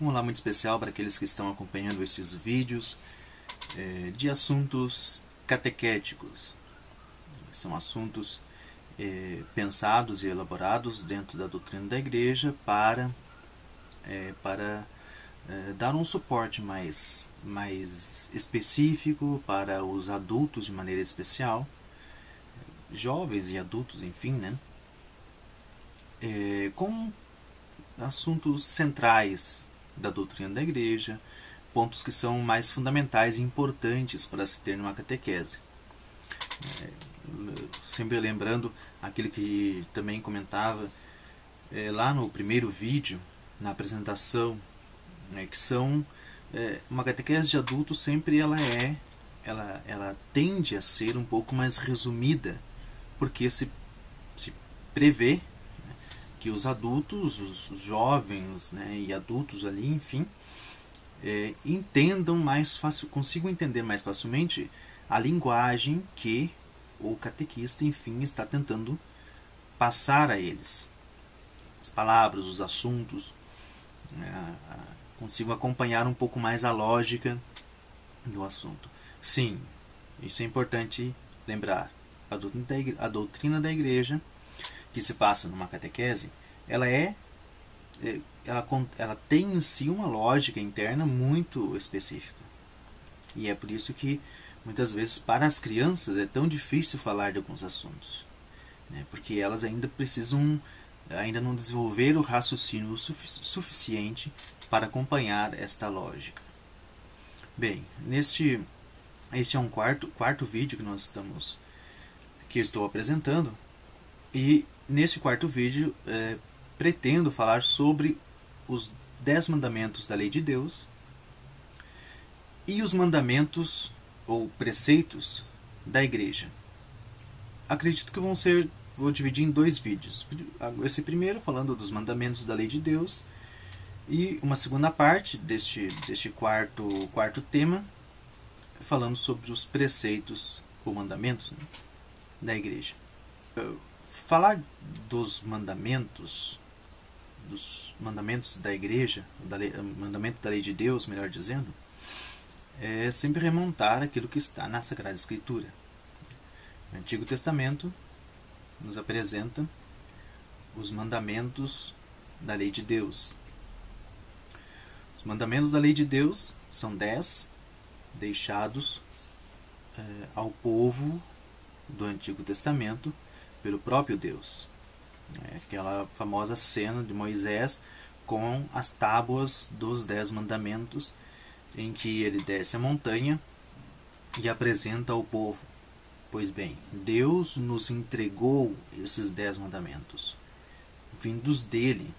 Um olá muito especial para aqueles que estão acompanhando esses vídeos de assuntos catequéticos. São assuntos pensados e elaborados dentro da doutrina da Igreja para dar um suporte mais específico para os adultos de maneira especial, jovens e adultos, enfim, né? Com assuntos centrais da doutrina da Igreja, pontos que são mais fundamentais e importantes para se ter numa catequese. Sempre lembrando aquilo que também comentava lá no primeiro vídeo, na apresentação, que são uma catequese de adulto sempre ela tende a ser um pouco mais resumida, porque se prevê que os adultos, os jovens, né, e adultos ali, enfim, entendam mais fácil, consigam entender mais facilmente a linguagem que o catequista, enfim, está tentando passar a eles. As palavras, os assuntos, consigam acompanhar um pouco mais a lógica do assunto. Sim, isso é importante lembrar. A doutrina da Igreja que se passa numa catequese, ela tem em si uma lógica interna muito específica. E é por isso que muitas vezes para as crianças é tão difícil falar de alguns assuntos, né? Porque elas ainda não desenvolveram o raciocínio suficiente para acompanhar esta lógica. Bem, este é um quarto vídeo que eu estou apresentando, e neste quarto vídeo pretendo falar sobre os 10 mandamentos da lei de Deus e os mandamentos ou preceitos da Igreja. Acredito que vou dividir em dois vídeos. Esse primeiro falando dos mandamentos da lei de Deus e uma segunda parte deste quarto tema falando sobre os preceitos ou mandamentos, né, da Igreja. Falar dos mandamentos da Igreja, mandamento da lei de Deus, melhor dizendo, é sempre remontar aquilo que está na Sagrada Escritura. O Antigo Testamento nos apresenta os mandamentos da lei de Deus. Os mandamentos da lei de Deus são 10 deixados ao povo do Antigo Testamento pelo próprio Deus. Aquela famosa cena de Moisés com as tábuas dos 10 mandamentos, em que ele desce a montanha e apresenta ao povo. Pois bem, Deus nos entregou esses 10 mandamentos, vindos dele,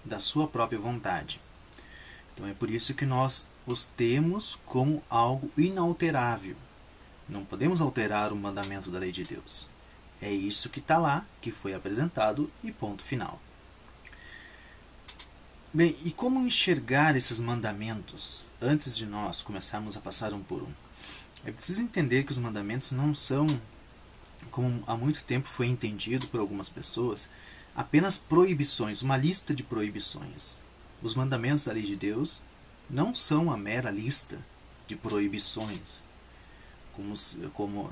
da sua própria vontade. Então é por isso que nós os temos como algo inalterável. Não podemos alterar o mandamento da lei de Deus. É isso que está lá, que foi apresentado e ponto final. Bem, e como enxergar esses mandamentos antes de nós começarmos a passar um por um? É preciso entender que os mandamentos não são, como há muito tempo foi entendido por algumas pessoas, apenas proibições, uma lista de proibições. Os mandamentos da lei de Deus não são uma mera lista de proibições, como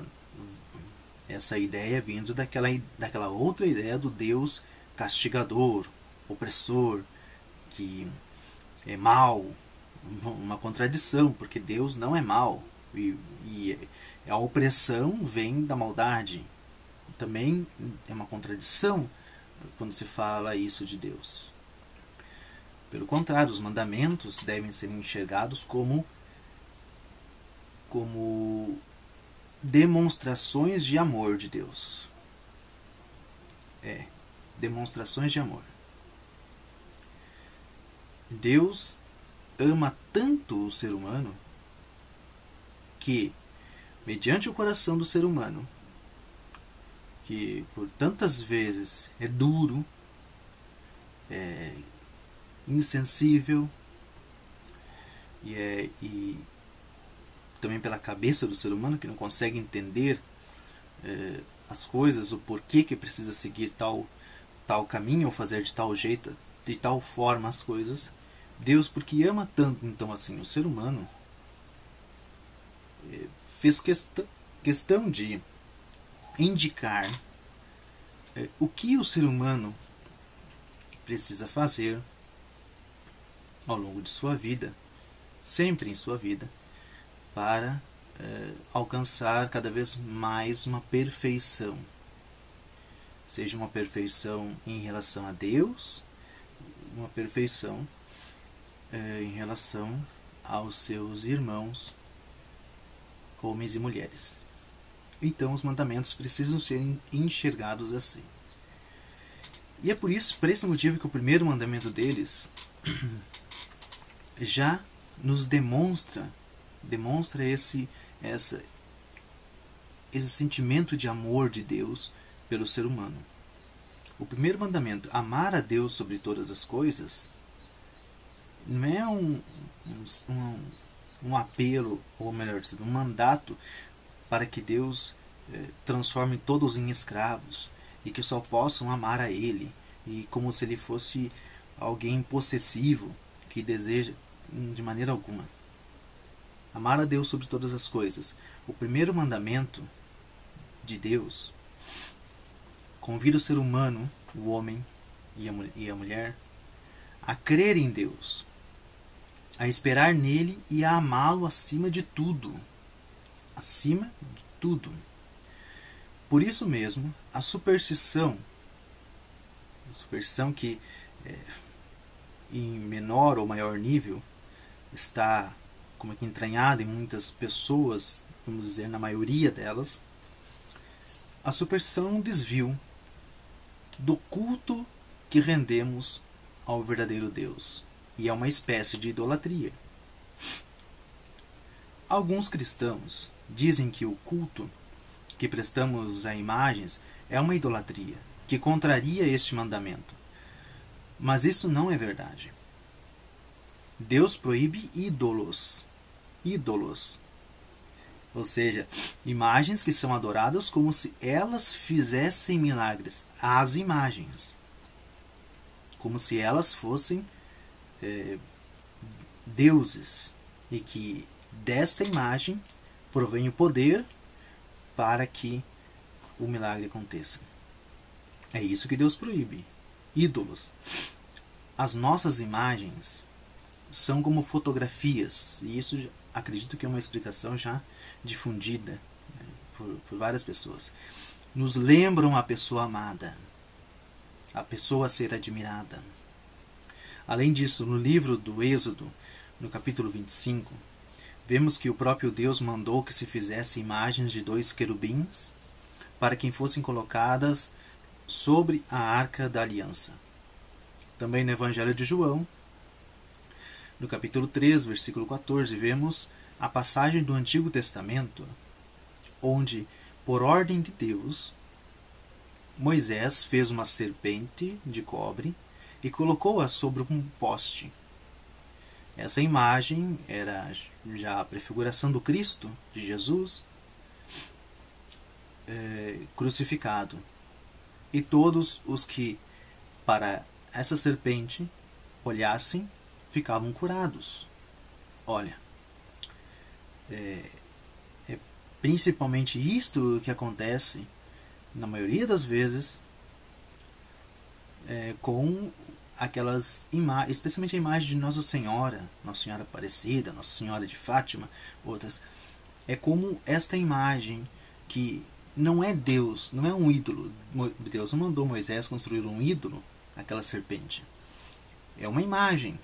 essa ideia vindo daquela outra ideia do Deus castigador, opressor, que é mau, uma contradição, porque Deus não é mau, e a opressão vem da maldade. Também é uma contradição quando se fala isso de Deus. Pelo contrário, os mandamentos devem ser enxergados como demonstrações de amor de Deus. Demonstrações de amor. Deus ama tanto o ser humano que, mediante o coração do ser humano, que por tantas vezes é duro, é insensível, e também pela cabeça do ser humano, que não consegue entender as coisas, o porquê que precisa seguir tal caminho ou fazer de tal jeito, de tal forma as coisas, Deus, porque ama tanto então assim o ser humano, fez questão de indicar o que o ser humano precisa fazer ao longo de sua vida, sempre em sua vida, para alcançar cada vez mais uma perfeição. Seja uma perfeição em relação a Deus, uma perfeição em relação aos seus irmãos, homens e mulheres. Então os mandamentos precisam ser enxergados assim. E é por esse motivo que o primeiro mandamento deles já nos demonstra esse sentimento de amor de Deus pelo ser humano. O primeiro mandamento, amar a Deus sobre todas as coisas, não é um apelo, ou melhor dizendo, um mandato para que Deus transforme todos em escravos e que só possam amar a Ele, e como se Ele fosse alguém possessivo que deseja de maneira alguma. Amar a Deus sobre todas as coisas. O primeiro mandamento de Deus convida o ser humano, o homem e a mulher, a crer em Deus, a esperar nele e a amá-lo acima de tudo. Acima de tudo. Por isso mesmo, a superstição que em menor ou maior nível está como que entranhada em muitas pessoas, vamos dizer, na maioria delas, a superstição é um desvio do culto que rendemos ao verdadeiro Deus, e é uma espécie de idolatria. Alguns cristãos dizem que o culto que prestamos a imagens é uma idolatria, que contraria este mandamento. Mas isso não é verdade. Deus proíbe ídolos. Ídolos. Ou seja, imagens que são adoradas como se elas fizessem milagres. As imagens. Como se elas fossem deuses. E que desta imagem provém o poder para que o milagre aconteça. É isso que Deus proíbe. Ídolos. As nossas imagens são como fotografias, e isso acredito que é uma explicação já difundida por várias pessoas. Nos lembram a pessoa amada, a pessoa a ser admirada. Além disso, no livro do Êxodo, no capítulo 25, vemos que o próprio Deus mandou que se fizesse imagens de 2 querubins para que fossem colocadas sobre a Arca da Aliança. Também no Evangelho de João, no capítulo 3, versículo 14, vemos a passagem do Antigo Testamento, onde, por ordem de Deus, Moisés fez uma serpente de cobre e colocou-a sobre um poste. Essa imagem era já a prefiguração do Cristo, de Jesus, crucificado. E todos os que para essa serpente olhassem ficavam curados. Olha, é principalmente isto que acontece, na maioria das vezes, com aquelas imagens, especialmente a imagem de Nossa Senhora Aparecida, Nossa Senhora de Fátima, outras. É como esta imagem que não é Deus, não é um ídolo. Deus não mandou Moisés construir um ídolo, aquela serpente. É uma imagem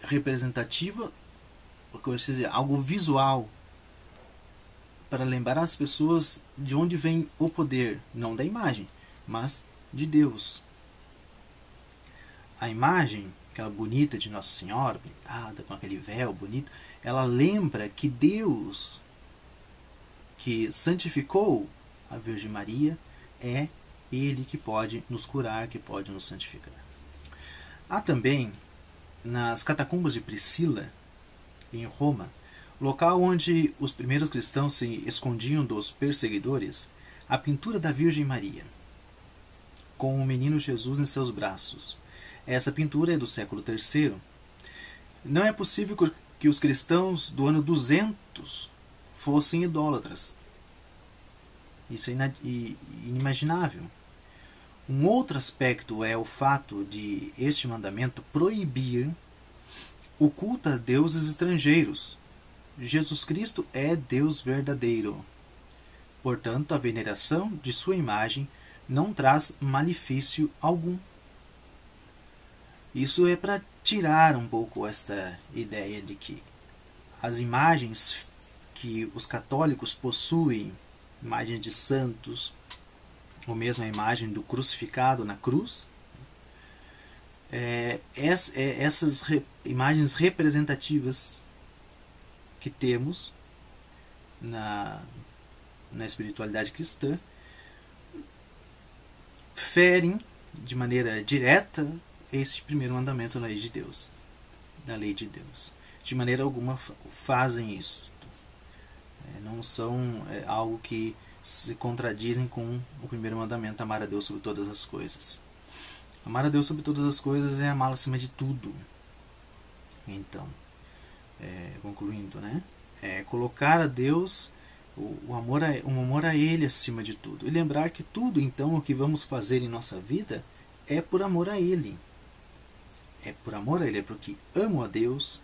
representativa, algo visual, para lembrar as pessoas de onde vem o poder, não da imagem, mas de Deus. A imagem, aquela bonita de Nossa Senhora, pintada com aquele véu bonito, ela lembra que Deus, que santificou a Virgem Maria, é Ele que pode nos curar, que pode nos santificar. Há também, nas catacumbas de Priscila, em Roma, local onde os primeiros cristãos se escondiam dos perseguidores, a pintura da Virgem Maria, com o menino Jesus em seus braços. Essa pintura é do século III. Não é possível que os cristãos do ano 200 fossem idólatras. Isso é inimaginável. Um outro aspecto é o fato de este mandamento proibir o culto a deuses estrangeiros. Jesus Cristo é Deus verdadeiro. Portanto, a veneração de sua imagem não traz malefício algum. Isso é para tirar um pouco esta ideia de que as imagens que os católicos possuem, imagens de santos, ou mesmo a imagem do crucificado na cruz, essas imagens representativas que temos na espiritualidade cristã ferem de maneira direta esse primeiro mandamento da lei de Deus. Da lei de Deus. De maneira alguma fazem isso. Não são algo que se contradizem com o primeiro mandamento, amar a Deus sobre todas as coisas. Amar a Deus sobre todas as coisas é amá-lo acima de tudo. Então, concluindo, né? Colocar a Deus, um amor a Ele acima de tudo. E lembrar que tudo, então, o que vamos fazer em nossa vida é por amor a Ele. É por amor a Ele, é porque amo a Deus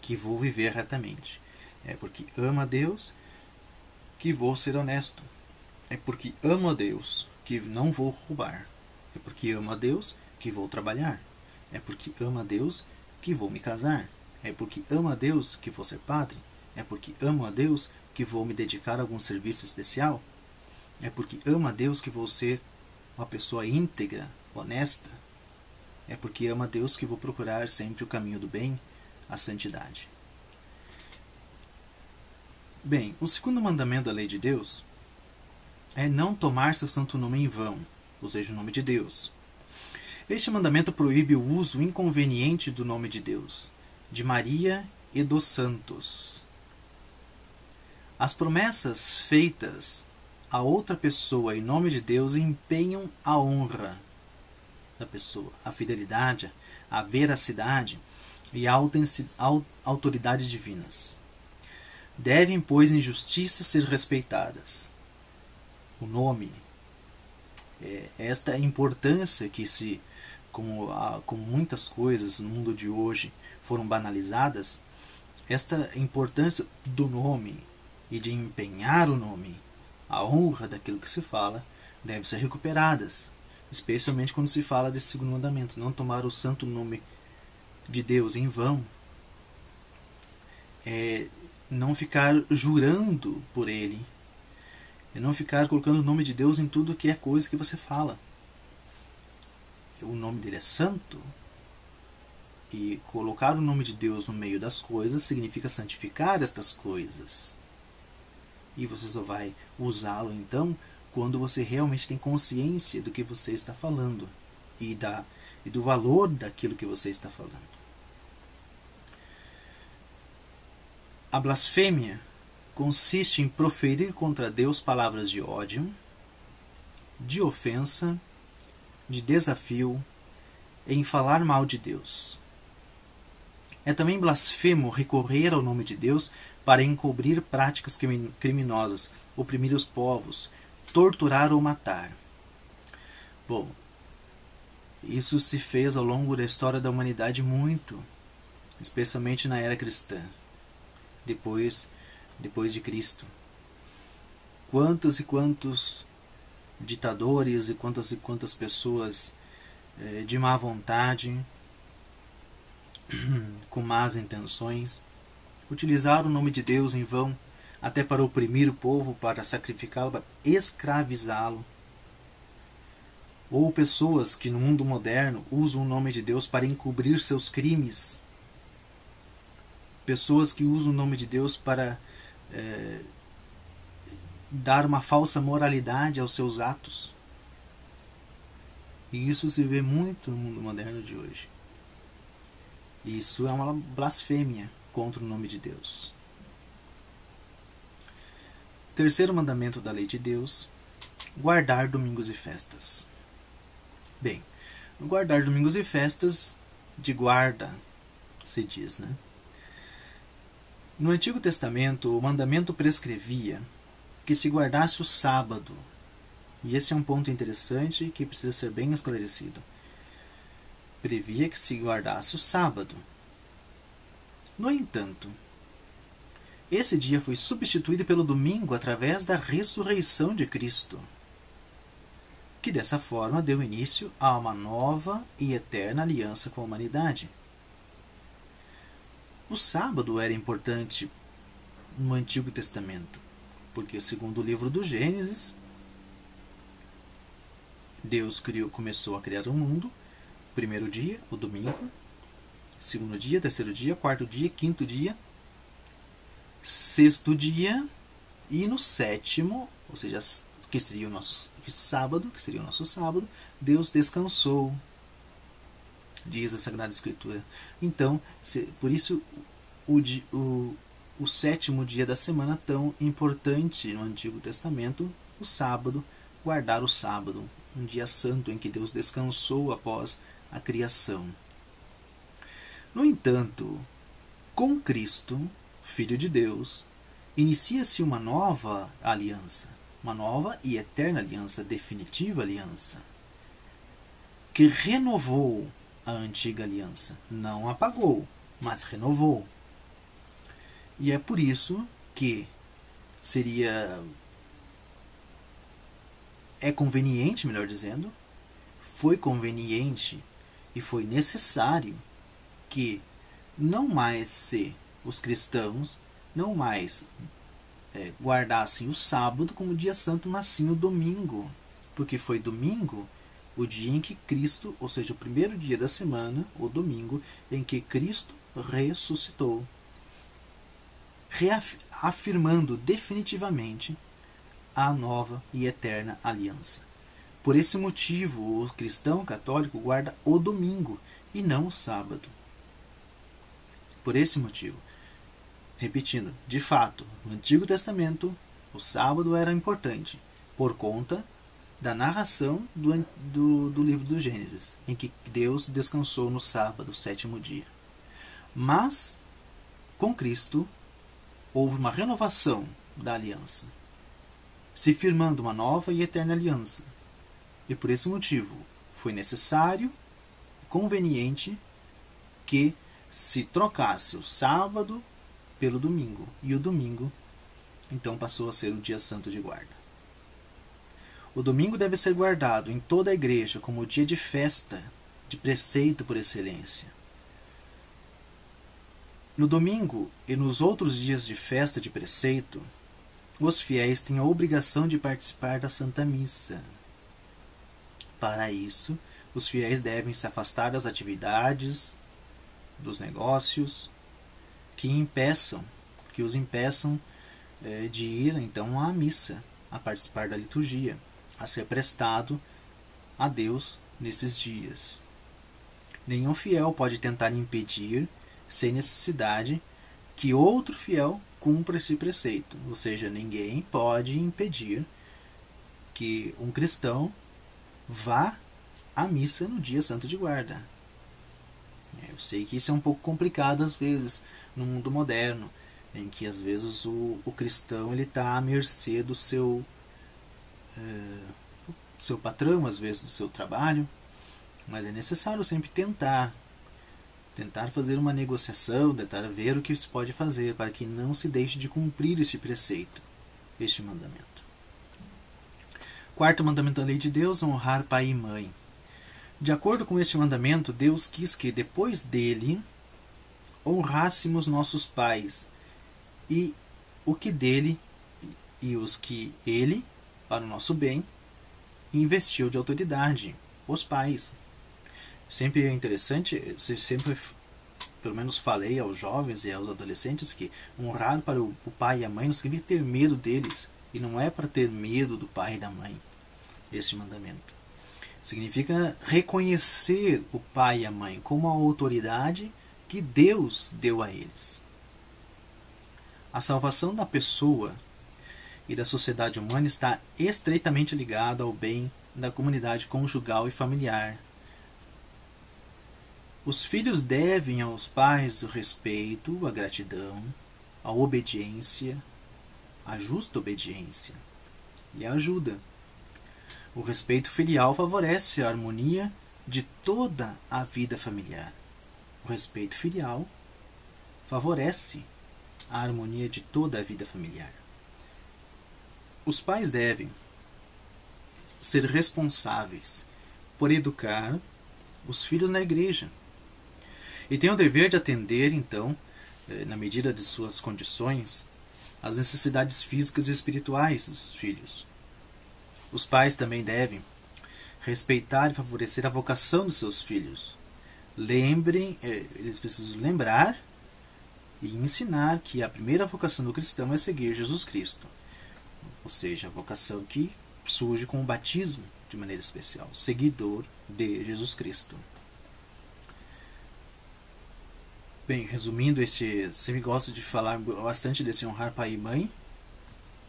que vou viver retamente. É porque amo a Deus que vou ser honesto. É porque amo a Deus que não vou roubar. É porque amo a Deus que vou trabalhar. É porque amo a Deus que vou me casar. É porque amo a Deus que vou ser padre. É porque amo a Deus que vou me dedicar a algum serviço especial. É porque amo a Deus que vou ser uma pessoa íntegra, honesta. É porque amo a Deus que vou procurar sempre o caminho do bem, a santidade. Bem, o segundo mandamento da lei de Deus é não tomar seu santo nome em vão, ou seja, o nome de Deus. Este mandamento proíbe o uso inconveniente do nome de Deus, de Maria e dos santos. As promessas feitas a outra pessoa em nome de Deus empenham a honra da pessoa, a fidelidade, a veracidade e a autoridade divinas. Devem, pois, em justiça ser respeitadas. O nome, esta importância que como muitas coisas no mundo de hoje foram banalizadas, esta importância do nome e de empenhar o nome, a honra daquilo que se fala, deve ser recuperadas, especialmente quando se fala desse segundo mandamento, não tomar o santo nome de Deus em vão, não ficar jurando por ele, e não ficar colocando o nome de Deus em tudo que é coisa que você fala. O nome dele é santo, e colocar o nome de Deus no meio das coisas significa santificar estas coisas. E você só vai usá-lo então quando você realmente tem consciência do que você está falando e do valor daquilo que você está falando. A blasfêmia consiste em proferir contra Deus palavras de ódio, de ofensa, de desafio, em falar mal de Deus. É também blasfemo recorrer ao nome de Deus para encobrir práticas criminosas, oprimir os povos, torturar ou matar. Bom, isso se fez ao longo da história da humanidade muito, especialmente na era cristã, depois de Cristo. Quantos e quantos ditadores e quantas pessoas de má vontade, com más intenções, utilizaram o nome de Deus em vão, até para oprimir o povo, para sacrificá-lo, para escravizá-lo. Ou pessoas que no mundo moderno usam o nome de Deus para encobrir seus crimes. Pessoas que usam o nome de Deus para dar uma falsa moralidade aos seus atos. E isso se vê muito no mundo moderno de hoje. Isso é uma blasfêmia contra o nome de Deus. Terceiro mandamento da lei de Deus: guardar domingos e festas. Bem, guardar domingos e festas de guarda, se diz, né? No Antigo Testamento, o mandamento prescrevia que se guardasse o sábado. E esse é um ponto interessante que precisa ser bem esclarecido. Previa que se guardasse o sábado. No entanto, esse dia foi substituído pelo domingo através da ressurreição de Cristo, que dessa forma deu início a uma nova e eterna aliança com a humanidade. O sábado era importante no Antigo Testamento, porque, segundo o livro do Gênesis, Deus começou a criar o mundo, primeiro dia, o domingo, segundo dia, terceiro dia, quarto dia, quinto dia, sexto dia, e no sétimo, ou seja, que seria o nosso sábado, Deus descansou, diz a Sagrada Escritura. Então, por isso o sétimo dia da semana tão importante no Antigo Testamento, o sábado, guardar o sábado, um dia santo em que Deus descansou após a criação. No entanto, com Cristo, Filho de Deus, inicia-se uma nova aliança, uma nova e eterna aliança, definitiva aliança, que renovou a antiga aliança. Não apagou, mas renovou. E é por isso que é conveniente, melhor dizendo, foi conveniente e foi necessário que não mais os cristãos não mais guardassem o sábado como dia santo, mas sim o domingo, porque foi domingo o dia em que Cristo, ou seja, o primeiro dia da semana, o domingo, em que Cristo ressuscitou, reafirmando definitivamente a nova e eterna aliança. Por esse motivo, o cristão católico guarda o domingo e não o sábado. Por esse motivo. Repetindo, de fato, no Antigo Testamento, o sábado era importante, por conta da narração do livro do Gênesis, em que Deus descansou no sábado, o sétimo dia. Mas, com Cristo, houve uma renovação da aliança, se firmando uma nova e eterna aliança. E por esse motivo, foi necessário, conveniente, que se trocasse o sábado pelo domingo. E o domingo, então, passou a ser o dia santo de guarda. O domingo deve ser guardado em toda a igreja como dia de festa, de preceito por excelência. No domingo e nos outros dias de festa de preceito, os fiéis têm a obrigação de participar da Santa Missa. Para isso, os fiéis devem se afastar das atividades, dos negócios que os impeçam de ir então à missa, a participar da liturgia, a ser prestado a Deus nesses dias. Nenhum fiel pode tentar impedir, sem necessidade, que outro fiel cumpra esse preceito. Ou seja, ninguém pode impedir que um cristão vá à missa no dia santo de guarda. Eu sei que isso é um pouco complicado às vezes no mundo moderno, em que às vezes o cristão está à mercê do seu patrão, às vezes do seu trabalho, mas é necessário sempre tentar fazer uma negociação, tentar ver o que se pode fazer para que não se deixe de cumprir este preceito, este mandamento. Quarto mandamento da lei de Deus: honrar pai e mãe. De acordo com este mandamento, Deus quis que, depois dele, honrássemos nossos pais e o que dele e os que ele, para o nosso bem, investiu de autoridade, os pais. Sempre é interessante, sempre, pelo menos falei aos jovens e aos adolescentes, que honrar para o pai e a mãe não significa ter medo deles, e não é para ter medo do pai e da mãe, este mandamento. Significa reconhecer o pai e a mãe como a autoridade que Deus deu a eles. A salvação da pessoa e da sociedade humana está estreitamente ligada ao bem da comunidade conjugal e familiar, Os filhos devem aos pais o respeito, a gratidão, a obediência, a justa obediência e a ajuda. O respeito filial favorece a harmonia de toda a vida familiar. O respeito filial favorece a harmonia de toda a vida familiar. Os pais devem ser responsáveis por educar os filhos na igreja e têm o dever de atender, então, na medida de suas condições, as necessidades físicas e espirituais dos filhos. Os pais também devem respeitar e favorecer a vocação dos seus filhos. Eles precisam lembrar e ensinar que a primeira vocação do cristão é seguir Jesus Cristo. Ou seja, a vocação que surge com o batismo de maneira especial, seguidor de Jesus Cristo. Bem, resumindo, sempre gosto de falar bastante desse honrar pai e mãe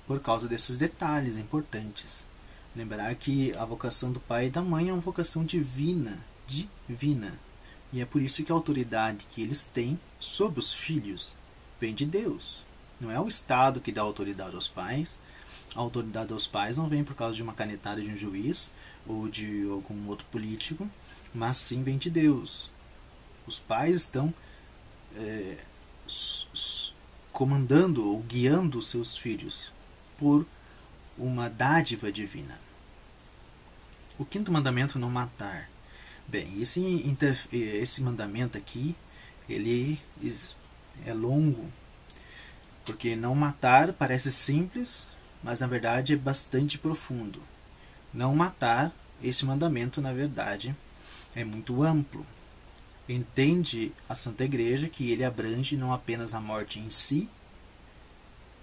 por causa desses detalhes importantes. Lembrar que a vocação do pai e da mãe é uma vocação divina. E é por isso que a autoridade que eles têm sobre os filhos vem de Deus. Não é o Estado que dá autoridade aos pais. A autoridade aos pais não vem por causa de uma canetada de um juiz ou de algum outro político, mas sim vem de Deus. Os pais estão comandando ou guiando os seus filhos por uma dádiva divina. O quinto mandamento, não matar. Bem, esse mandamento aqui, ele é longo, porque não matar parece simples, mas na verdade é bastante profundo. Não matar, esse mandamento na verdade é muito amplo. Entende a Santa Igreja que ele abrange não apenas a morte em si,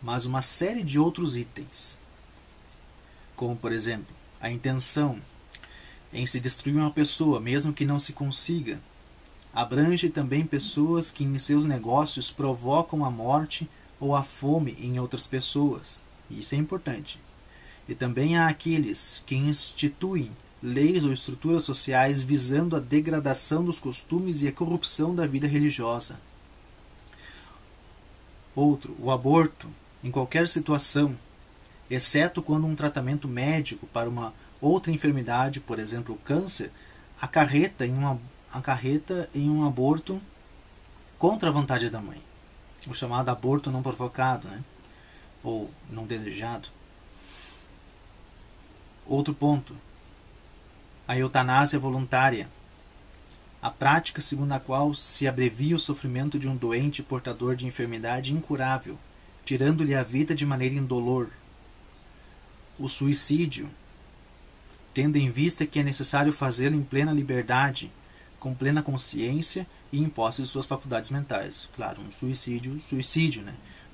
mas uma série de outros itens, como por exemplo, a intenção em se destruir uma pessoa, mesmo que não se consiga. Abrange também pessoas que em seus negócios provocam a morte ou a fome em outras pessoas. Isso é importante. E também há aqueles que instituem leis ou estruturas sociais visando a degradação dos costumes e a corrupção da vida religiosa. Outro, o aborto, em qualquer situação, exceto quando um tratamento médico para uma outra enfermidade, por exemplo, o câncer, acarreta em um aborto contra a vontade da mãe. O chamado aborto não provocado, ou não desejado. Outro ponto, a eutanásia voluntária, a prática segundo a qual se abrevia o sofrimento de um doente portador de enfermidade incurável, tirando-lhe a vida de maneira indolor. O suicídio, tendo em vista que é necessário fazê-lo em plena liberdade, com plena consciência e em posse de suas faculdades mentais. Claro, um suicídio,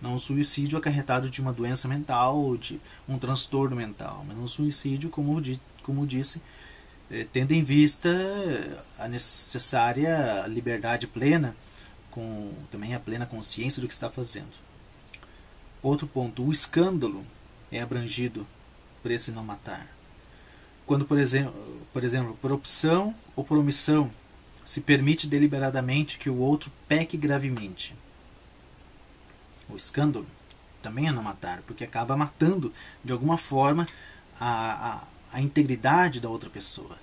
não um suicídio acarretado de uma doença mental ou de um transtorno mental, mas um suicídio, como disse, tendo em vista a necessária liberdade plena, com também a plena consciência do que está fazendo. Outro ponto, o escândalo é abrangido por esse não matar. Quando, por exemplo, por opção ou por omissão, se permite deliberadamente que o outro peque gravemente. O escândalo também é não matar, porque acaba matando, de alguma forma, a integridade da outra pessoa,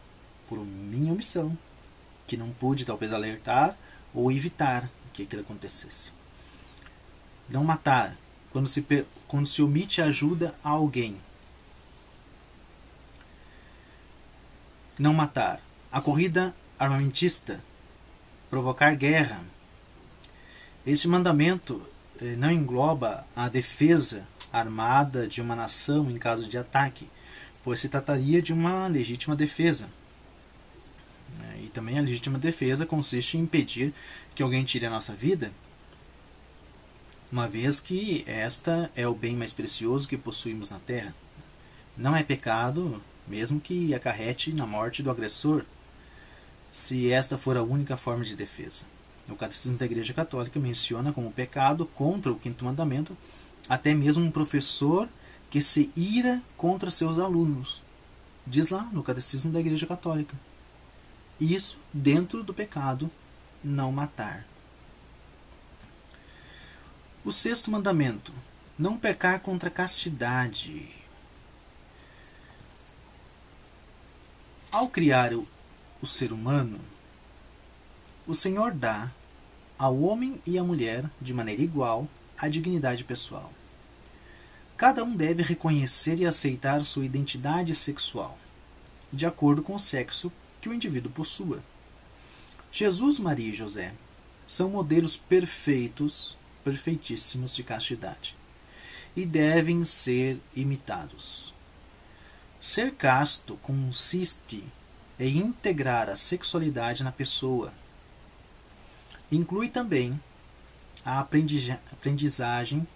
por minha omissão, que não pude talvez alertar ou evitar que aquilo acontecesse. Não matar, quando se omite ajuda a alguém. Não matar, a corrida armamentista, provocar guerra. Este mandamento não engloba a defesa armada de uma nação em caso de ataque, pois se trataria de uma legítima defesa. E também a legítima defesa consiste em impedir que alguém tire a nossa vida, uma vez que esta é o bem mais precioso que possuímos na terra. Não é pecado, mesmo que acarrete na morte do agressor, se esta for a única forma de defesa. O Catecismo da Igreja Católica menciona como pecado contra o quinto mandamento até mesmo um professor que se ira contra seus alunos. Diz lá no Catecismo da Igreja Católica. Isso dentro do pecado não matar. O sexto mandamento: não pecar contra a castidade. Ao criar o ser humano, o Senhor dá ao homem e à mulher, de maneira igual, a dignidade pessoal. Cada um deve reconhecer e aceitar sua identidade sexual, de acordo com o sexo que o indivíduo possua. Jesus, Maria e José são modelos perfeitíssimos de castidade, e devem ser imitados. Ser casto consiste em integrar a sexualidade na pessoa. Inclui também a aprendizagem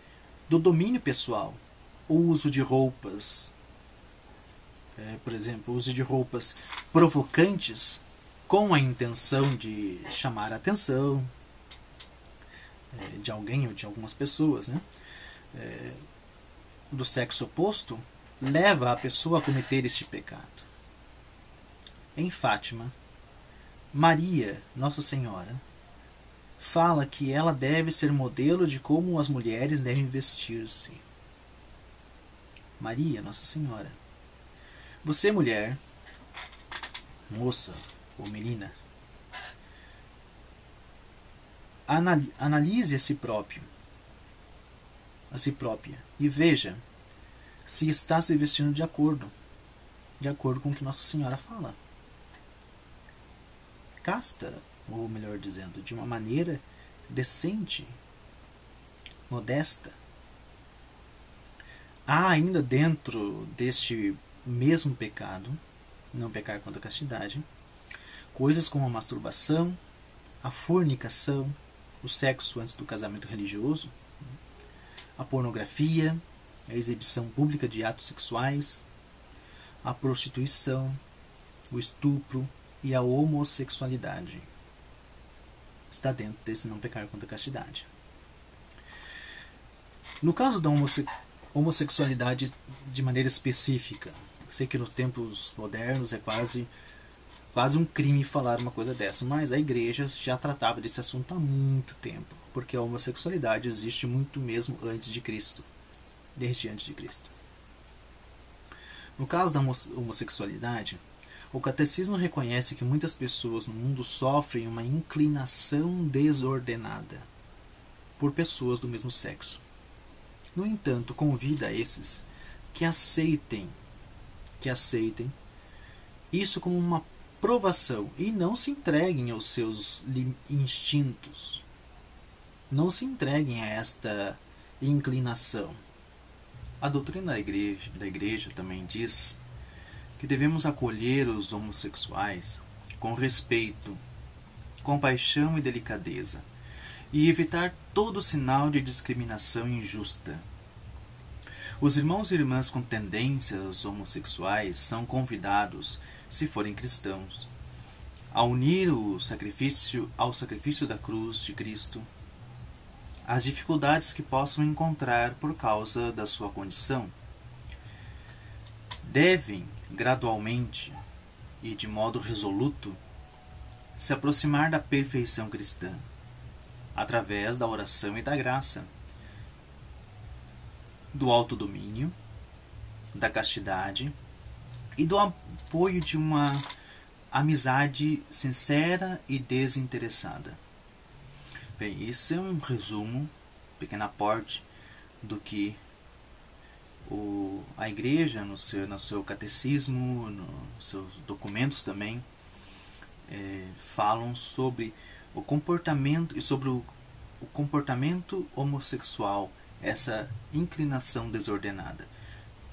do domínio pessoal, o uso de roupas, por exemplo, o uso de roupas provocantes com a intenção de chamar a atenção de alguém ou de algumas pessoas, né? Do sexo oposto, leva a pessoa a cometer este pecado. Em Fátima, Maria, Nossa Senhora, fala que ela deve ser modelo de como as mulheres devem vestir-se. Maria, Nossa Senhora. Você, mulher, moça ou menina, analise a si próprio, a si própria, e veja se está se vestindo de acordo com o que Nossa Senhora fala. Casta, ou melhor dizendo, de uma maneira decente, modesta. Há ainda dentro deste mesmo pecado, não pecar contra a castidade, coisas como a masturbação, a fornicação, o sexo antes do casamento religioso, a pornografia, a exibição pública de atos sexuais, a prostituição, o estupro e a homossexualidade. Está dentro desse não pecar contra a castidade. No caso da homossexualidade de maneira específica, sei que nos tempos modernos é quase um crime falar uma coisa dessa, mas a igreja já tratava desse assunto há muito tempo, porque a homossexualidade existe muito mesmo antes de Cristo, desde antes de Cristo. No caso da homossexualidade, o catecismo reconhece que muitas pessoas no mundo sofrem uma inclinação desordenada por pessoas do mesmo sexo. No entanto, convida esses que aceitem isso como uma provação e não se entreguem aos seus instintos. Não se entreguem a esta inclinação. A doutrina da igreja também diz que devemos acolher os homossexuais com respeito, compaixão e delicadeza, e evitar todo sinal de discriminação injusta. Os irmãos e irmãs com tendências homossexuais são convidados, se forem cristãos, a unir ao sacrifício da cruz de Cristo as dificuldades que possam encontrar por causa da sua condição. Devem, gradualmente e de modo resoluto, se aproximar da perfeição cristã, através da oração e da graça, do autodomínio, da castidade e do apoio de uma amizade sincera e desinteressada. Bem, isso é um resumo, um pequeno aporte do que a igreja, no seu catecismo, nos seus documentos também, falam sobre o comportamento e sobre o comportamento homossexual, essa inclinação desordenada.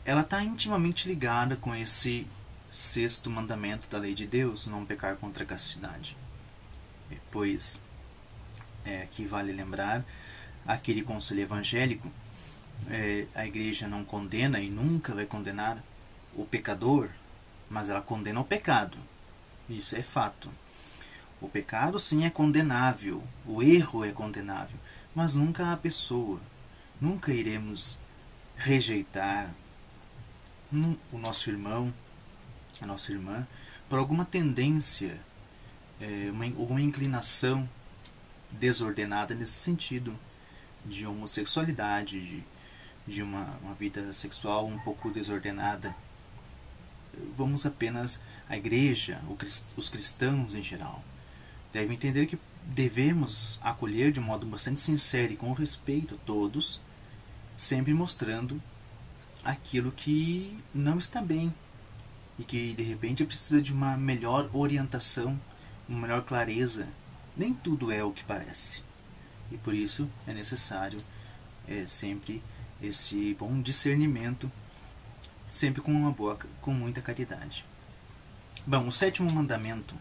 Ela está intimamente ligada com esse sexto mandamento da lei de Deus, não pecar contra a castidade. Pois, aqui vale lembrar, aquele conselho evangélico, a igreja não condena e nunca vai condenar o pecador, mas ela condena o pecado. Isso é fato. O pecado sim é condenável, o erro é condenável, mas nunca a pessoa. Nunca iremos rejeitar o nosso irmão, a nossa irmã, por alguma tendência, alguma inclinação desordenada nesse sentido, de homossexualidade, de uma vida sexual um pouco desordenada. Vamos apenas, a igreja, os cristãos em geral, devem entender que devemos acolher de um modo bastante sincero e com respeito a todos, sempre mostrando aquilo que não está bem e que de repente precisa de uma melhor orientação, uma melhor clareza. Nem tudo é o que parece, e por isso é necessário sempre esse bom discernimento, sempre com muita caridade. Bom, o 7º mandamento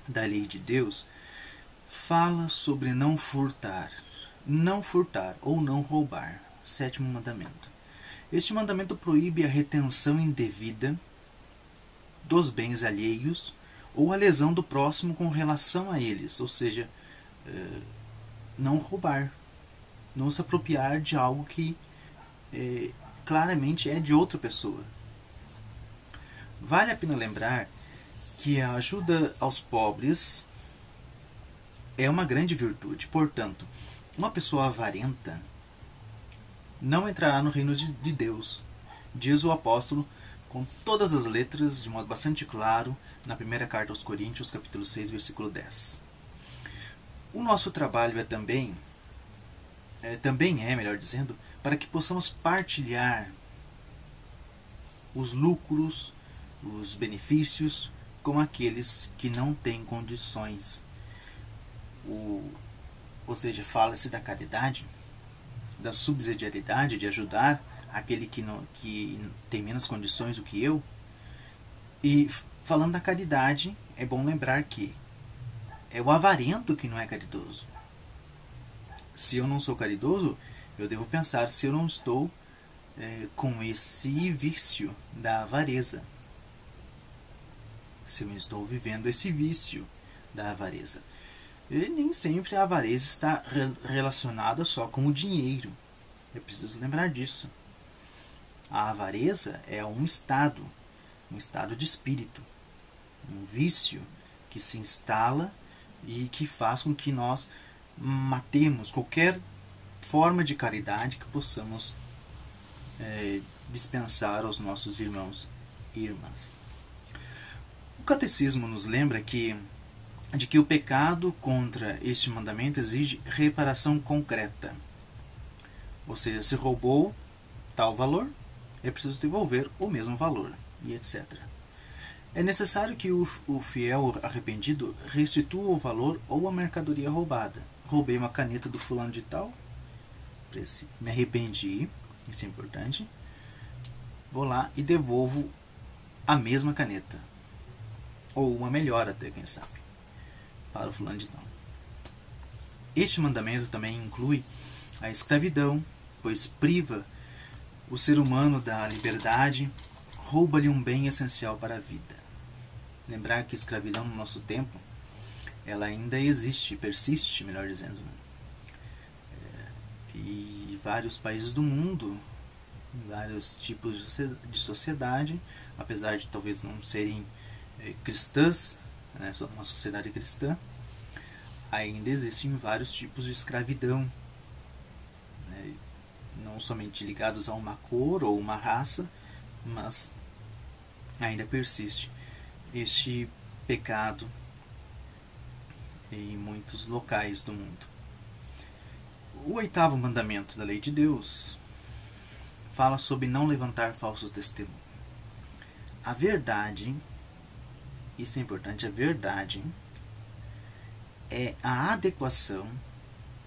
da lei de Deus fala sobre não furtar ou não roubar. 7º mandamento. Este mandamento proíbe a retenção indevida dos bens alheios ou a lesão do próximo com relação a eles, ou seja, não roubar, não se apropriar de algo que claramente é de outra pessoa. Vale a pena lembrar que a ajuda aos pobres é uma grande virtude. Portanto, uma pessoa avarenta não entrará no reino de Deus, diz o apóstolo com todas as letras, de modo bastante claro, na primeira carta aos Coríntios, capítulo 6, versículo 10. O nosso trabalho também é, melhor dizendo, para que possamos partilhar os lucros, os benefícios com aqueles que não têm condições. Ou seja, fala-se da caridade, da subsidiariedade, de ajudar aquele que tem menos condições do que eu. E falando da caridade, é bom lembrar que é o avarento que não é caridoso. Se eu não sou caridoso, eu devo pensar se eu não estou com esse vício da avareza. Se eu estou vivendo esse vício da avareza. E nem sempre a avareza está relacionada só com o dinheiro. É preciso lembrar disso. A avareza é um estado de espírito, um vício que se instala e que faz com que nós matemos qualquer forma de caridade que possamos dispensar aos nossos irmãos e irmãs. O catecismo nos lembra de que o pecado contra este mandamento exige reparação concreta. Ou seja, se roubou tal valor, é preciso devolver o mesmo valor, e etc. É necessário que o fiel arrependido restitua o valor ou a mercadoria roubada. Roubei uma caneta do fulano de tal, me arrependi, isso é importante, vou lá e devolvo a mesma caneta, ou uma melhor até, quem sabe, para o fulano de tal. Este mandamento também inclui a escravidão, pois priva o ser humano da liberdade, rouba-lhe um bem essencial para a vida. Lembrar que a escravidão no nosso tempo, ela ainda existe, persiste, melhor dizendo. E vários países do mundo, vários tipos de sociedade, apesar de talvez não serem cristãs, né, uma sociedade cristã, ainda existem vários tipos de escravidão, né, não somente ligados a uma cor ou uma raça, mas ainda persiste este pecado em muitos locais do mundo. O 8º mandamento da lei de Deus fala sobre não levantar falsos testemunhos. A verdade, isso é importante, a verdade é a adequação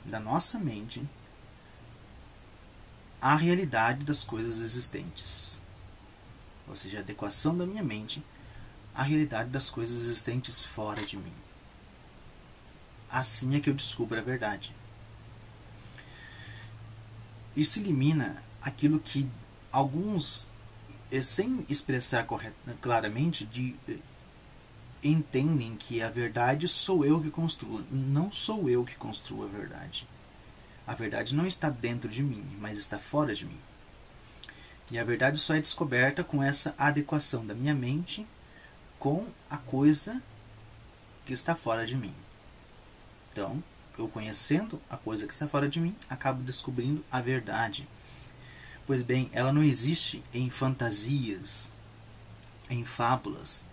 da nossa mente à realidade das coisas existentes. Ou seja, a adequação da minha mente à realidade das coisas existentes fora de mim. Assim é que eu descubro a verdade. Isso elimina aquilo que alguns, sem expressar claramente, entendem que a verdade sou eu que construo. Não sou eu que construo a verdade. A verdade não está dentro de mim, mas está fora de mim. E a verdade só é descoberta com essa adequação da minha mente com a coisa que está fora de mim. Então, eu conhecendo a coisa que está fora de mim, acabo descobrindo a verdade. Pois bem, ela não existe em fantasias, em fábulas,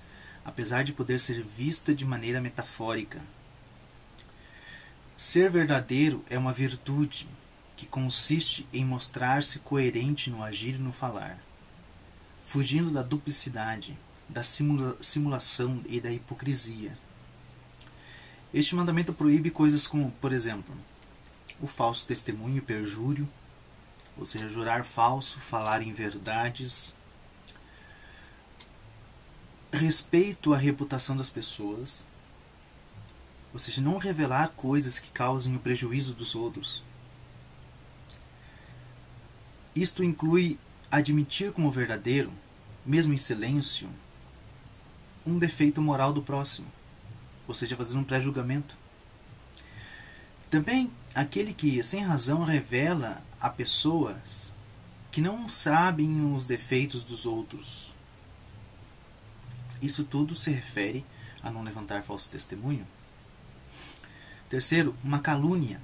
apesar de poder ser vista de maneira metafórica. Ser verdadeiro é uma virtude que consiste em mostrar-se coerente no agir e no falar, fugindo da duplicidade, da simulação e da hipocrisia. Este mandamento proíbe coisas como, por exemplo, o falso testemunho e perjúrio, ou seja, jurar falso, falar em verdades, respeito à reputação das pessoas, ou seja, não revelar coisas que causem o prejuízo dos outros. Isto inclui admitir como verdadeiro, mesmo em silêncio, um defeito moral do próximo, ou seja, fazer um pré-julgamento. Também aquele que, sem razão, revela a pessoas que não sabem os defeitos dos outros. Isso tudo se refere a não levantar falso testemunho. Terceiro, uma calúnia,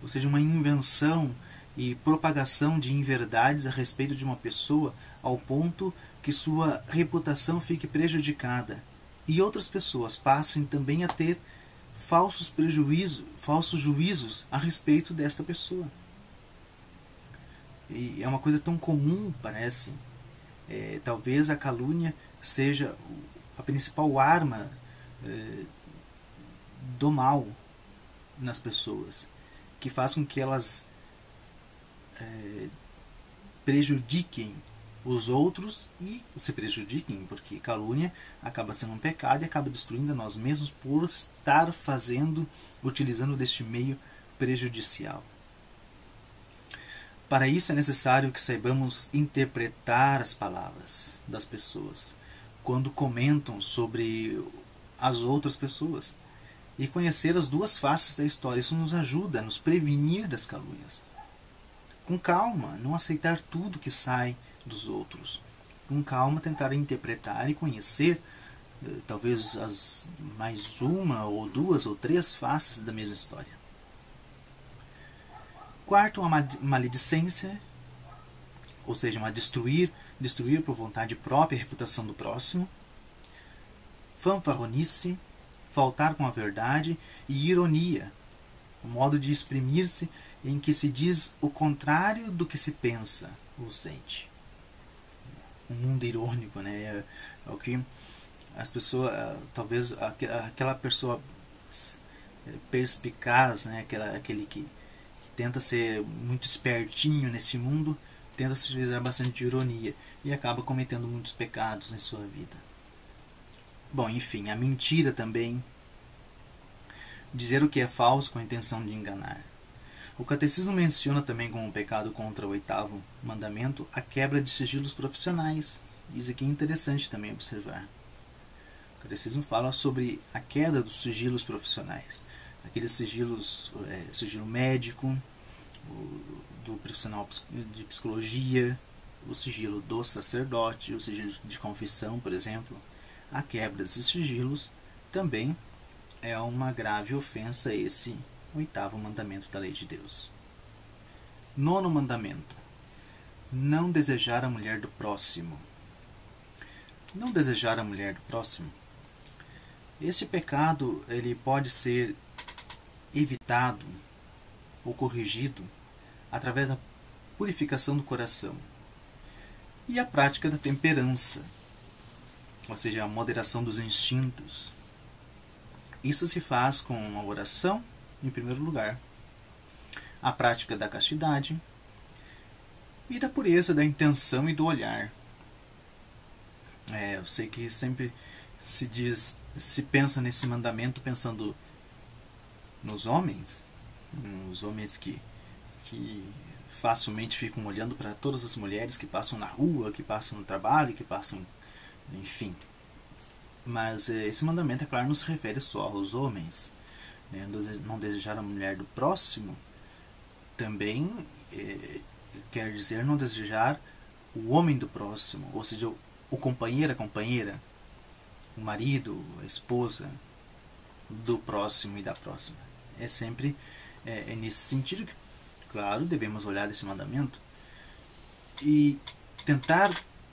ou seja, uma invenção e propagação de inverdades a respeito de uma pessoa ao ponto que sua reputação fique prejudicada e outras pessoas passem também a ter falsos juízos a respeito desta pessoa. E é uma coisa tão comum, parece. Talvez a calúnia seja a principal arma do mal nas pessoas, que faz com que elas prejudiquem os outros e se prejudiquem, porque calúnia acaba sendo um pecado e acaba destruindo a nós mesmos por estar utilizando deste meio prejudicial. Para isso é necessário que saibamos interpretar as palavras das pessoas quando comentam sobre as outras pessoas e conhecer as duas faces da história. Isso nos ajuda a nos prevenir das calúnias. Com calma, não aceitar tudo que sai dos outros. Com calma, tentar interpretar e conhecer talvez mais uma ou duas ou três faces da mesma história. Quarto, uma maledicência, ou seja, destruir por vontade própria a reputação do próximo. Fanfarronice, faltar com a verdade. E ironia, o modo de exprimir-se em que se diz o contrário do que se pensa ou sente. Um mundo irônico, né? É o que as pessoas, talvez aquela pessoa perspicaz, né? Aquele que tenta ser muito espertinho nesse mundo, tenta se utilizar bastante de ironia e acaba cometendo muitos pecados em sua vida. Bom, enfim, a mentira também, dizer o que é falso com a intenção de enganar. O Catecismo menciona também como um pecado contra o 8º mandamento a quebra de sigilos profissionais. Isso aqui é interessante também observar. O Catecismo fala sobre a queda dos sigilos profissionais. Aqueles sigilos, sigilo médico, do profissional de psicologia, o sigilo do sacerdote, o sigilo de confissão, por exemplo. A quebra desses sigilos também é uma grave ofensa a esse 8º mandamento da lei de Deus. 9º mandamento: não desejar a mulher do próximo. Não desejar a mulher do próximo. Este pecado ele pode ser evitado ou corrigido através da purificação do coração e a prática da temperança, ou seja, a moderação dos instintos. Isso se faz com a oração, em primeiro lugar, a prática da castidade e da pureza da intenção e do olhar. Eu sei que sempre se pensa nesse mandamento pensando nos homens que facilmente ficam olhando para todas as mulheres que passam na rua, que passam no trabalho, que passam, enfim. Mas esse mandamento, é claro, não se refere só aos homens. Não desejar a mulher do próximo também quer dizer não desejar o homem do próximo, ou seja, o companheiro, a companheira, o marido, a esposa do próximo e da próxima. É sempre nesse sentido que, claro, devemos olhar esse mandamento e tentar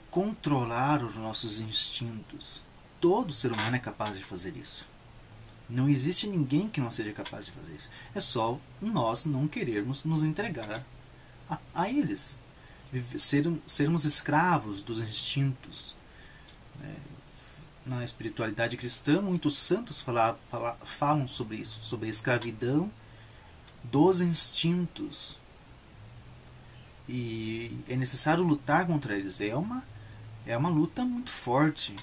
controlar os nossos instintos. Todo ser humano é capaz de fazer isso. Não existe ninguém que não seja capaz de fazer isso. É só nós não querermos nos entregar a eles. Sermos escravos dos instintos. Na espiritualidade cristã, muitos santos falam sobre isso, sobre a escravidão dos instintos. E é necessário lutar contra eles. É uma luta muito forte,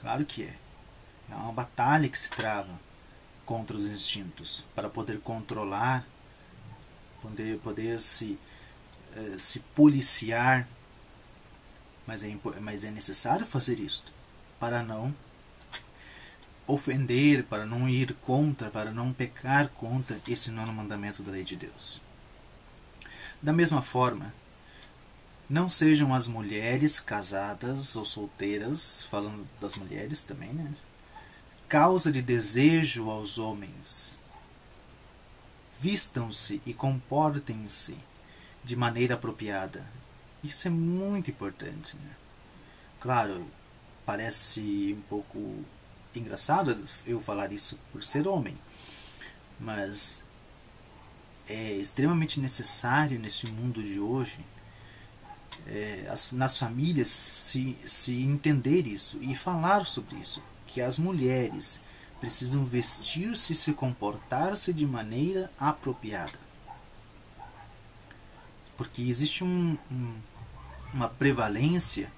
claro que é. É uma batalha que se trava contra os instintos, para poder controlar, poder se policiar. Mas é necessário fazer isto, para não ofender, para não ir contra, para não pecar contra esse nono mandamento da lei de Deus. Da mesma forma, não sejam as mulheres casadas ou solteiras, falando das mulheres também, né, causa de desejo aos homens. Vistam-se e comportem-se de maneira apropriada. Isso é muito importante, né? Claro, parece um pouco engraçado eu falar isso por ser homem, mas é extremamente necessário neste mundo de hoje, nas famílias, se entender isso e falar sobre isso, que as mulheres precisam vestir-se e se comportar-se de maneira apropriada. Porque existe uma prevalência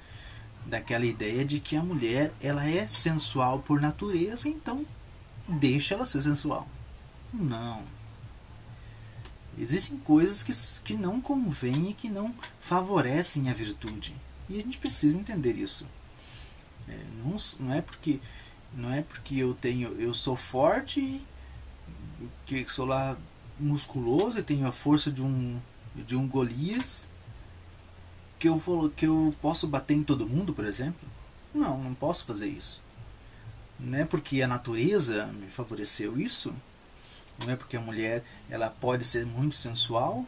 daquela ideia de que a mulher ela é sensual por natureza, então deixa ela ser sensual. Não. Existem coisas que não convêm e que não favorecem a virtude. E a gente precisa entender isso. Não é porque eu sou forte, que sou lá musculoso e tenho a força de um Golias, que eu posso bater em todo mundo, por exemplo. Não posso fazer isso. Não é porque a natureza me favoreceu isso, não é porque a mulher ela pode ser muito sensual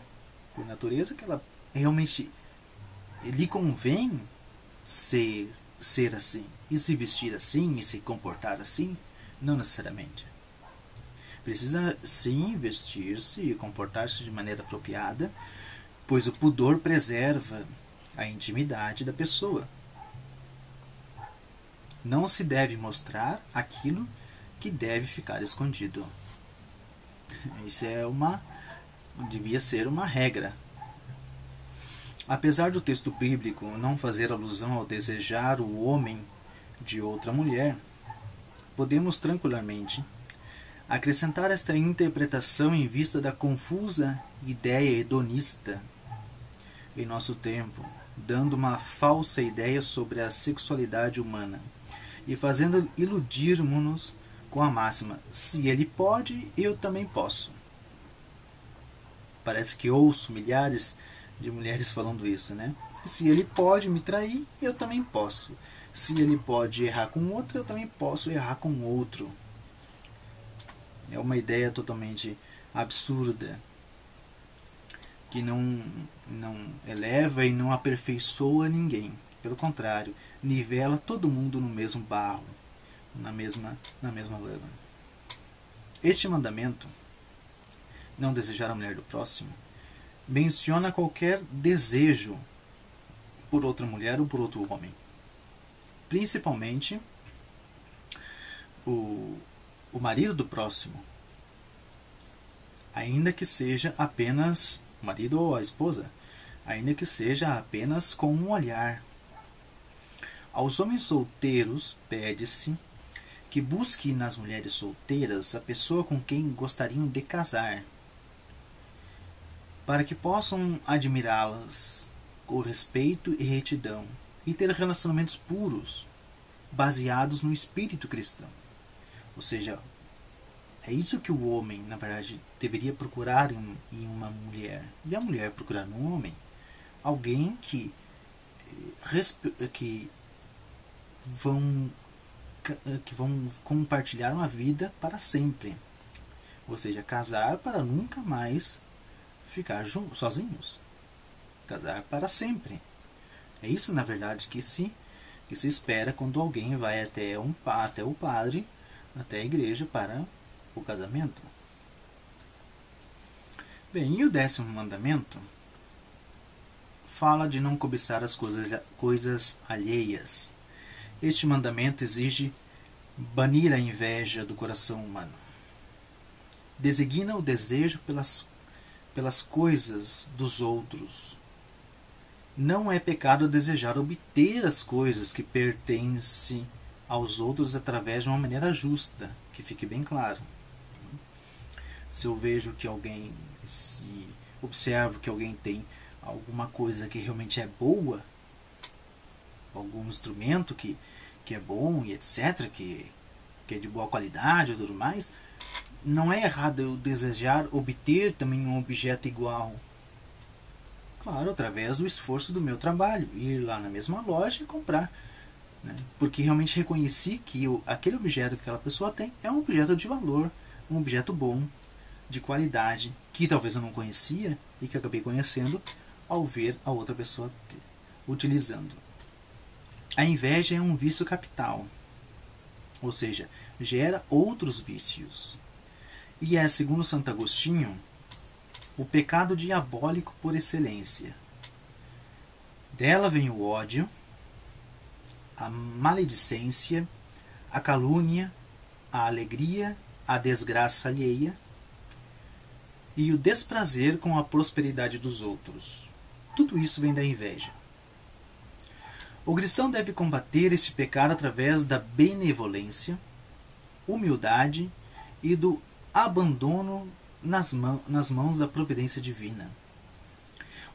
por natureza, que ela realmente lhe convém ser assim, e se vestir assim, e se comportar assim. Não necessariamente. Precisa sim vestir-se e comportar-se de maneira apropriada, pois o pudor preserva a intimidade da pessoa. Não se deve mostrar aquilo que deve ficar escondido. Isso devia ser uma regra. Apesar do texto bíblico não fazer alusão ao desejar o homem de outra mulher, podemos tranquilamente acrescentar esta interpretação em vista da confusa ideia hedonista em nosso tempo, dando uma falsa ideia sobre a sexualidade humana e fazendo iludirmos-nos com a máxima: se ele pode, eu também posso. Parece que ouço milhares de mulheres falando isso, né? Se ele pode me trair, eu também posso. Se ele pode errar com outro, eu também posso errar com outro. É uma ideia totalmente absurda, que não eleva e não aperfeiçoa ninguém. Pelo contrário, nivela todo mundo no mesmo barro, na mesma lama. Este mandamento, não desejar a mulher do próximo, menciona qualquer desejo por outra mulher ou por outro homem. Principalmente o marido do próximo, ainda que seja apenas o marido ou a esposa, ainda que seja apenas com um olhar. Aos homens solteiros pede-se que busque nas mulheres solteiras a pessoa com quem gostariam de casar, para que possam admirá-las com respeito e retidão e ter relacionamentos puros, baseados no espírito cristão. Ou seja, é isso que o homem, na verdade, deveria procurar em uma mulher. E a mulher procurar num homem. Alguém que vão compartilhar uma vida para sempre. Ou seja, casar para nunca mais ficar sozinhos. Casar para sempre. É isso, na verdade, que se espera quando alguém vai até o padre, até a igreja para o casamento. Bem, e o 10º mandamento fala de não cobiçar as coisas alheias. Este mandamento exige banir a inveja do coração humano. Designa o desejo pelas coisas dos outros. Não é pecado desejar obter as coisas que pertencem aos outros através de uma maneira justa, que fique bem claro. Se eu vejo que alguém, se observo que alguém tem alguma coisa que realmente é boa, algum instrumento que é bom e etc., que é de boa qualidade e tudo mais, não é errado eu desejar obter também um objeto igual. Claro, através do esforço do meu trabalho, ir lá na mesma loja e comprar, né? Porque realmente reconheci que aquele objeto que aquela pessoa tem é um objeto de valor, um objeto bom, de qualidade, que talvez eu não conhecia e que acabei conhecendo ao ver a outra pessoa utilizando. A inveja é um vício capital, ou seja, gera outros vícios. E é, segundo Santo Agostinho, o pecado diabólico por excelência. Dela vem o ódio, a maledicência, a calúnia, a alegria, a desgraça alheia e o desprazer com a prosperidade dos outros. Tudo isso vem da inveja. O cristão deve combater esse pecado através da benevolência, humildade e do abandono nas mãos da providência divina.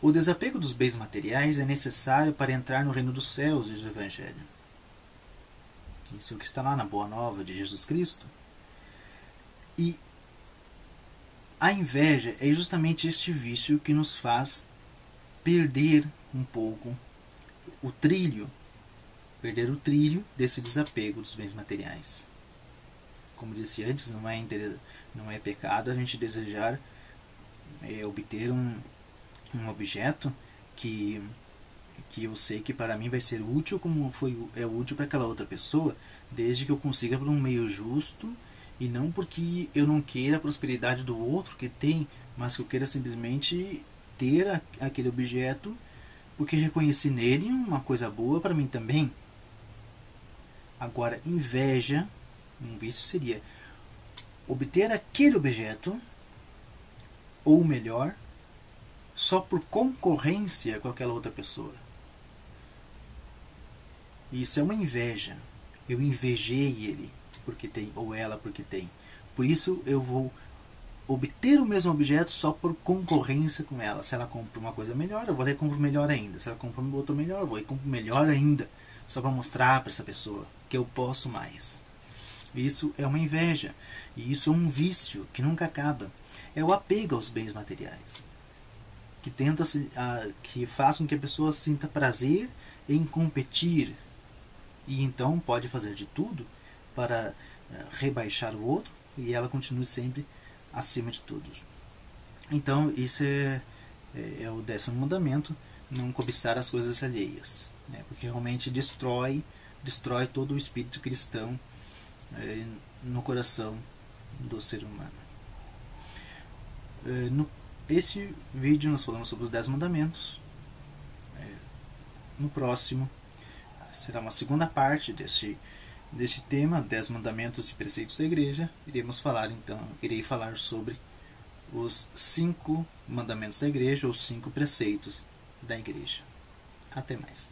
O desapego dos bens materiais é necessário para entrar no reino dos céus, diz o Evangelho. Isso é o que está lá na Boa Nova de Jesus Cristo. E a inveja é justamente este vício que nos faz perder um pouco o trilho desse desapego dos bens materiais. Como disse antes, não é pecado a gente desejar obter um objeto que eu sei que para mim vai ser útil como é útil para aquela outra pessoa, desde que eu consiga por um meio justo e não porque eu não queira a prosperidade do outro que tem, mas que eu queira simplesmente ter aquele objeto porque reconheci nele uma coisa boa para mim também. Agora, inveja, um vício seria obter aquele objeto, ou melhor, só por concorrência com aquela outra pessoa. Isso é uma inveja. Eu invejei ele porque tem, ou ela porque tem. Por isso eu vou obter o mesmo objeto só por concorrência com ela. Se ela compra uma coisa melhor, eu vou lá e compro melhor ainda. Se ela compra outra melhor, eu vou e compro melhor ainda. Só para mostrar para essa pessoa que eu posso mais. Isso é uma inveja. E isso é um vício que nunca acaba. É o apego aos bens materiais. Que faz com que a pessoa sinta prazer em competir. E então pode fazer de tudo para rebaixar o outro. E ela continue sempre acima de todos. Então, isso é o 10º mandamento, não cobiçar as coisas alheias, né? Porque realmente destrói todo o espírito cristão no coração do ser humano. Nesse vídeo nós falamos sobre os 10 mandamentos. No próximo será uma segunda parte deste tema, 10 mandamentos e preceitos da igreja. Irei falar sobre os 5 mandamentos da igreja, ou 5 preceitos da igreja. Até mais.